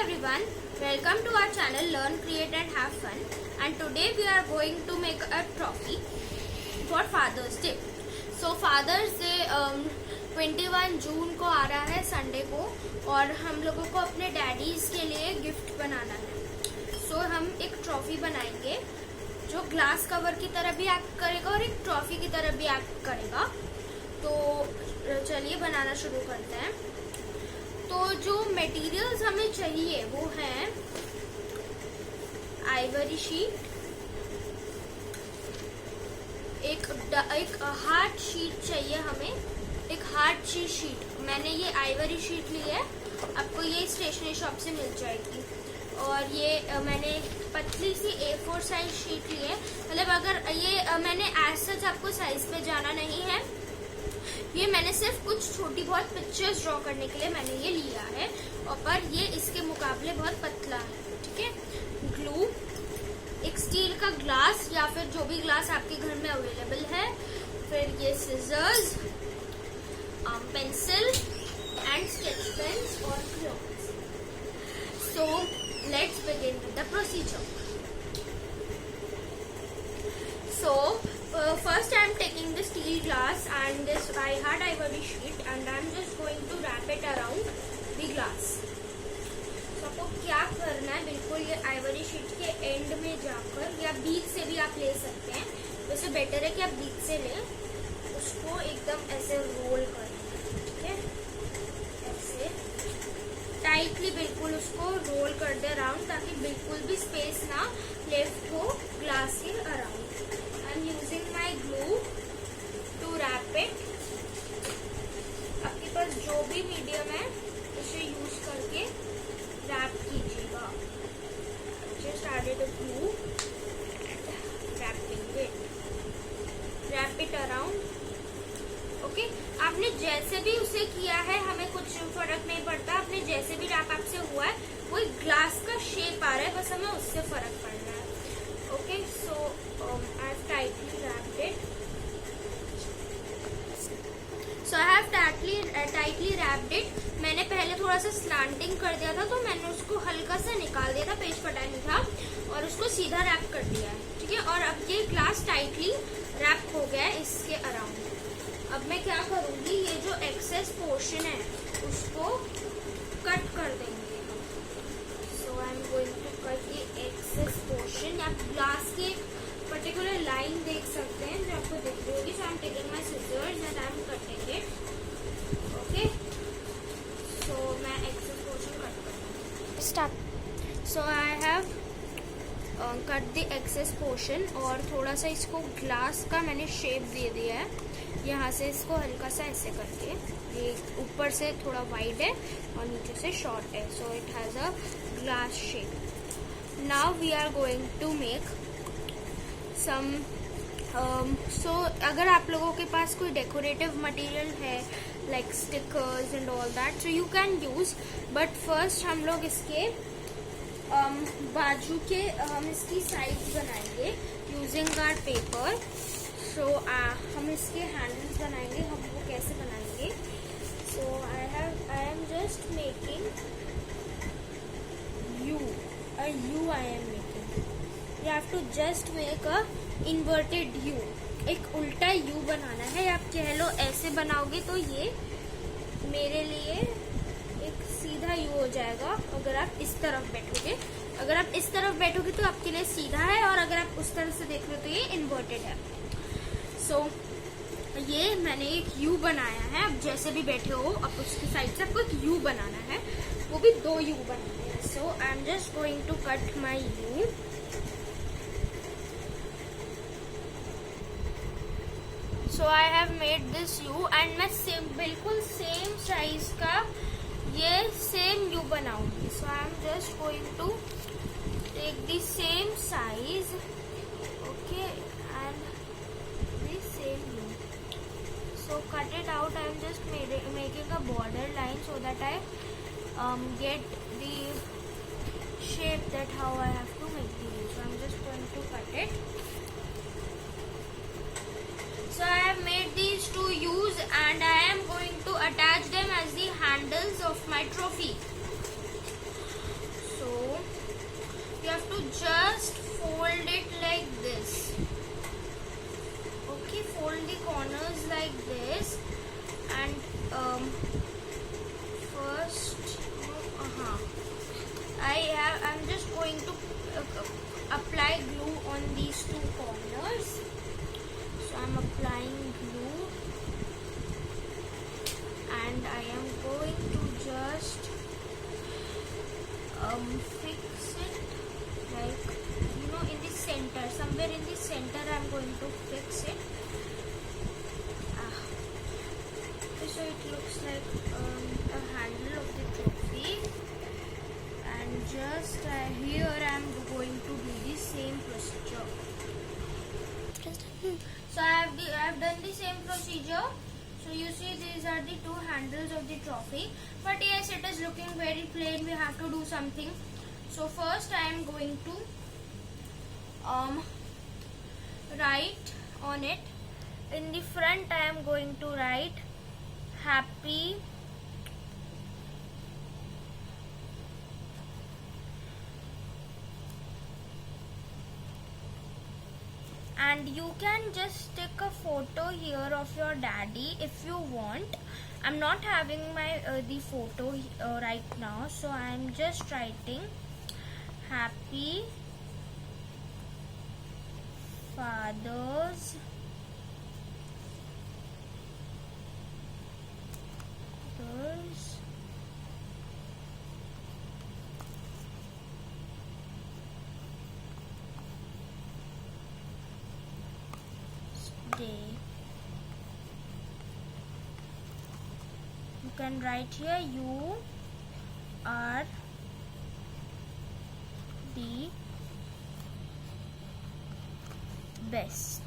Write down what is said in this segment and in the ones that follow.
everyone, welcome to our channel Learn, Create and Have Fun, and today we are going to make a trophy for Father's Day. So Father's Day 21 जून को आ रहा है Sunday को, और हम लोगों को अपने डैडीज के लिए गिफ्ट बनाना है. सो हम एक ट्रॉफी बनाएंगे जो ग्लास कवर की तरह भी एक्ट करेगा और एक ट्रॉफी की तरह भी एक्ट करेगा. तो चलिए बनाना शुरू करते हैं. तो जो मटेरियल्स हमें चाहिए वो हैं आइवरी शीट, एक हार्ड शीट चाहिए हमें, एक हार्ड शीट. मैंने ये आइवरी शीट ली है, आपको ये स्टेशनरी शॉप से मिल जाएगी. और ये मैंने पतली सी A4 साइज शीट ली है. मतलब अगर ये मैंने एज सच आपको साइज पे जाना नहीं है, ये मैंने सिर्फ कुछ छोटी बहुत पिक्चर्स ड्रॉ करने के लिए मैंने ये लिया है, और पर ये इसके मुकाबले बहुत पतला है. ठीक है. ग्लू, एक स्टील का ग्लास या फिर जो भी ग्लास आपके घर में अवेलेबल है, फिर ये scissors, pencil and sketch pens और crayons. So let's begin with the procedure. So first I am taking the steel glass and this hard ivory sheet and I am just going to wrap it around the glass. So आपको क्या करना है, बिल्कुल ये Ivory sheet के and में जाकर, या बीच से भी आप ले सकते हैं, वैसे बेटर है कि आप बीच से लें. उसको एकदम ऐसे रोल करना है. ठीक है. ऐसे टाइटली बिल्कुल उसको रोल कर दे अराउंड, ताकि बिल्कुल भी स्पेस ना लेफ्ट हो ग्लास के around. I'm using my glue to wrap it. आपके पास जो भी मीडियम है इसे यूज करके रैप कीजिएगा. Just added a glue and wrapping it. Wrap it around. Okay? आपने जैसे भी उसे किया है हमें कुछ फर्क नहीं पड़ता. आपने जैसे भी रैप आपसे हुआ है वो एक ग्लास का शेप आ रहा है, बस हमें उससे फर्क पड़ना है. Okay, so I have tightly wrapped it. So I have tightly wrapped it. मैंने पहले थोड़ा सा स्लांटिंग कर दिया था, तो मैंने उसको हल्का सा निकाल दिया था, पेज फटा नहीं था, और उसको सीधा रैप कर दिया है. ठीक है. और अब ये ग्लास टाइटली रैप हो गया है इसके अराउंड. अब मैं क्या करूंगी, ये जो एक्सेस पोर्शन है उसको कट कर देंगे. So I am going to cut the excess portion. आप ग्लास के पर्टिकुलर लाइन देख सकते हैं जो आपको दिख रही होगी. So I am taking my scissors and I am cutting it. Okay. So मैं excess portion कट करूँगी. Start. So I have cut the excess portion, और थोड़ा सा इसको ग्लास का मैंने शेप दे दिया है. यहाँ से इसको हल्का सा ऐसे करके, ये ऊपर से थोड़ा वाइड है और नीचे से शॉर्ट है. So it has a glass shape. Now we are going to make some. So अगर आप लोगों के पास कोई डेकोरेटिव मटेरियल है like stickers and all that, so you can use. But first हम लोग इसके बाजू के हम इसकी साइड्स बनाएंगे यूजिंग आवर पेपर. सो हम इसके हैंडल्स बनाएंगे. हम वो कैसे बनाएंगे? So I am just making U. I am making. You have to just make a inverted U. एक उल्टा U बनाना है. आप कह लो ऐसे बनाओगे तो ये मेरे लिए एक सीधा U हो जाएगा. अगर आप इस तरफ बैठोगे, अगर आप इस तरफ बैठोगे तो आपके लिए सीधा है, और अगर आप उस तरफ से देख रहे हो तो ये इन्वर्टेड है. सो ये मैंने एक U बनाया है. अब जैसे भी बैठे हो अब उसकी साइड से आपको एक U बनाना है, वो भी 2 U बनाने हैं. So I am just going to cut my U. So I have made this U and मैं बिल्कुल सेम साइज का ये सेम U बनाऊंगी. So I am just going to take the same size. Okay. And same U. So cut it out. I am just making a border line so that I get the shape that how I have to make the U. So I am just going to cut it. So I have made these 2 U's and I am going to attach them as the handles of my trophy. apply glue on these two corners. So I'm applying glue, and I am going to just fix it, like, you know, in the center, somewhere in the center I'm going to fix it. So it looks like a handle of the trophy, and just here I'm going to do the same procedure. So I have done the same procedure. So you see, these are the two handles of the trophy, but yes, it is looking very plain. We have to do something. So first I am going to write on it. In the front I am going to write happy and you can just take a photo here of your daddy if you want. I'm not having my the photo right now, so I'm just writing happy Father's Day. You can write here, you are the best.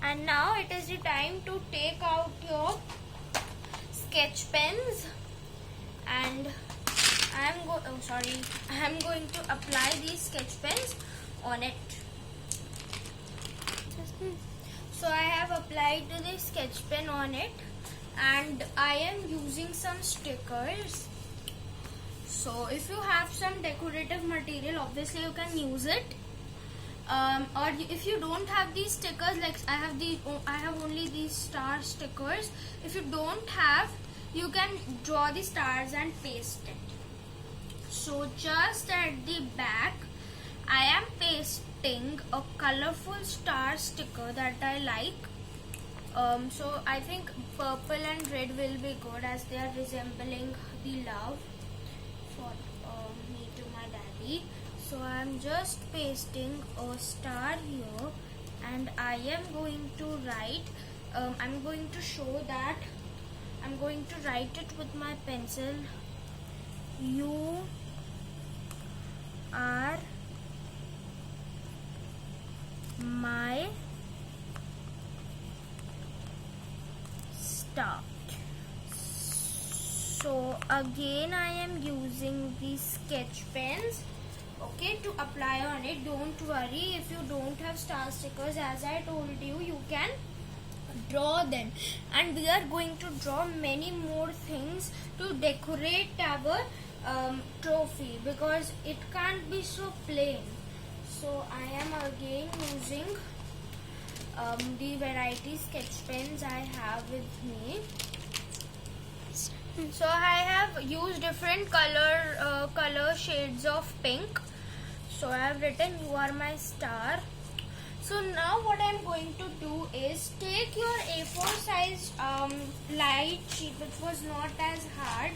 And now it is the time to take out your sketch pens, and I am going to apply these sketch pens on it. So I have applied the sketch pen on it, and I am using some stickers. So if you have some decorative material, obviously you can use it. Or if you don't have these stickers, like I have only these star stickers. If you don't have, you can draw the stars and paste it. So just at the back, I am pasting a colorful star sticker that I like. So I think purple and red will be good, as they are resembling the love for me to my daddy. So I am just pasting a star here, and I am going to write, I'm going to show that I'm going to write it with my pencil. You are my star. So again I am using these sketch pens, okay, to apply on it. Don't worry if you don't have star stickers. As I told you, you can draw them, and we are going to draw many more things to decorate our trophy, because it can't be so plain. So I am again using the variety sketch pens I have with me. So I have used different color shades of pink. So I have written, you are my star. So now what I am going to do is take your A4 size light sheet, which was not as hard,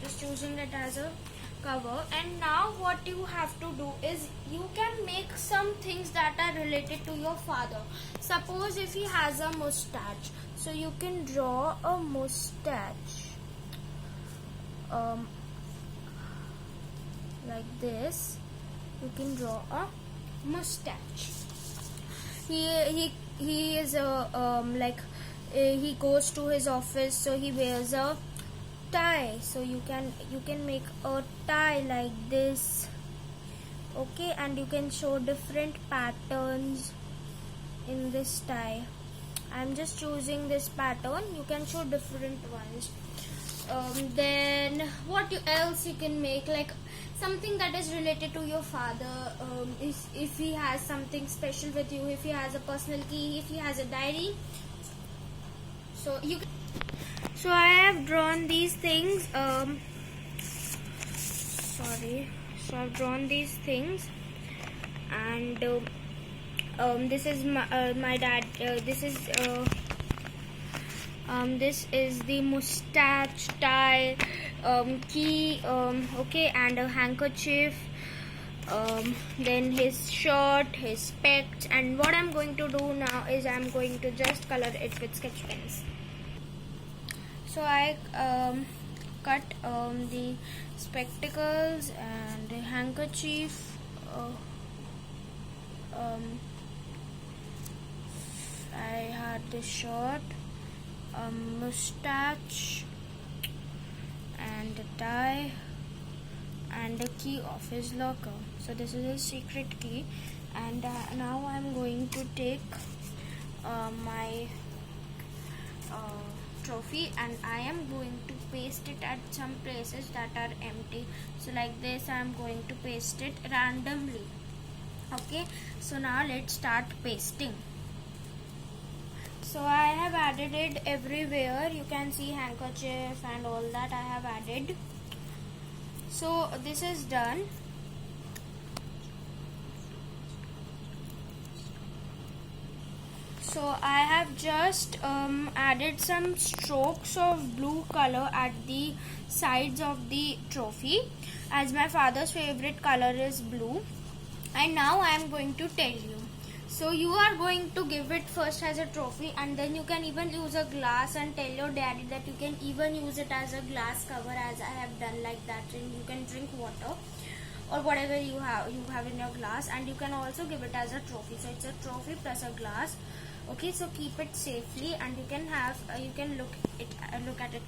just using it as a cover. And now what you have to do is, you can make some things that are related to your father. Suppose if he has a mustache, so you can draw a mustache like this. You can draw a mustache. He is a he goes to his office, so he wears a tie. So you can make a tie like this, okay, and you can show different patterns in this tie. I'm just choosing this pattern. You can show different ones. Then what else you can make, like something that is related to your father. If he has something special with you, if he has a personal key, if he has a diary, so you can. So I have drawn these things sorry. So I've drawn these things, and this is my dad. This is the mustache, tie, key, okay, and a handkerchief. Then his shirt, his specs, and what I'm going to do now is I'm going to just color it with sketch pens. So I cut the spectacles and the handkerchief. I had the shirt, mustache, and the tie, and the key of his locker. So this is a secret key, and now I'm going to take my trophy, and I am going to paste it at some places that are empty. So like this, I'm going to paste it randomly. Okay, so now let's start pasting. So I have added it everywhere. You can see handkerchief and all that I have added. So this is done. So I have just added some strokes of blue color at the sides of the trophy, as my father's favorite color is blue. And now I am going to tell you. So you are going to give it first as a trophy, and then you can even use a glass and tell your daddy that you can even use it as a glass cover, as I have done like that, and you can drink water or whatever you have in your glass, and you can also give it as a trophy. So it's a trophy plus a glass. Okay, so keep it safely, and you can have look at it